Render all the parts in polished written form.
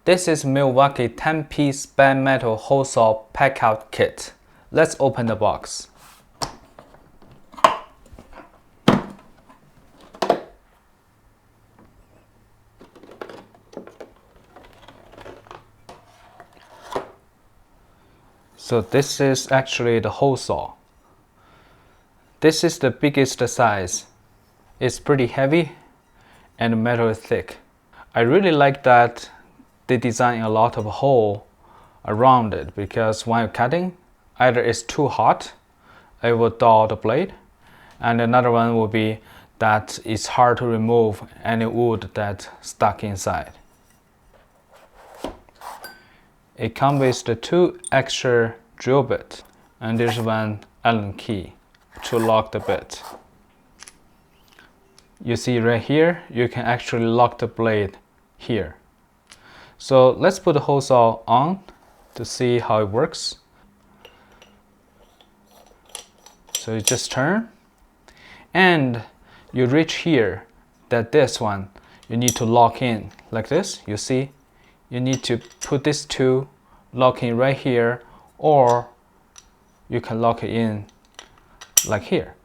This is Milwaukee 10-piece bare metal hole saw Packout kit. Let's open the box. So this is actually the hole saw. This is the biggest size. It's pretty heavy and the metal is thick. I really like that they design a lot of hole around it, because when you're cutting, either it's too hot, it will dull the blade, and another one will be that it's hard to remove any wood that's stuck inside. It comes with the 2 extra drill bits, and there's one Allen key to lock the bit. You see right here, you can actually lock the blade here. So let's put the hole saw on to see how it works. So you just turn, and you reach here, that this one you need to lock in like this. You see, you need to put this 2 lock in right here, or you can lock it in like here.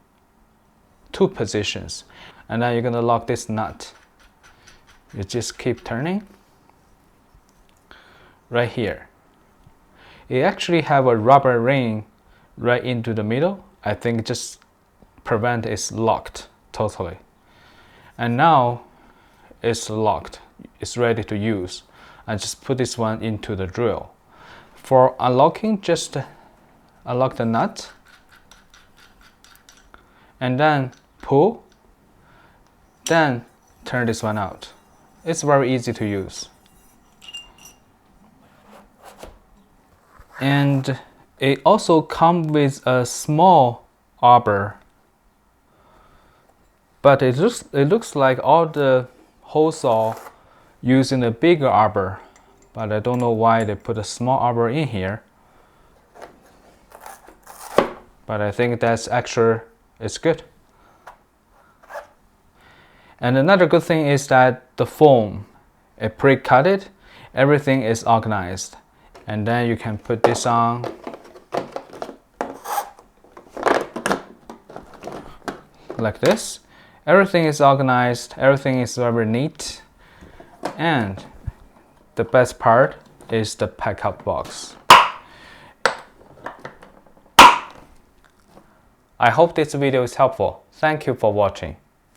2 positions. And then you're gonna lock this nut. You just keep turning right here. It actually have a rubber ring right into the middle. I think just prevent it's locked totally. And now it's locked. It's ready to use. I just put this one into the drill. For unlocking, just unlock the nut and then pull, then turn this one out. It's very easy to use. And it also comes with a small arbor, but it looks like all the hole saw using a bigger arbor, but I don't know why they put a small arbor in here. But I think that's extra, it's good. And another good thing is that the foam, it pre-cut it, everything is organized. And then you can put this on like this. Everything is organized, everything is very neat. And the best part is the Packout box. I hope this video is helpful. Thank you for watching.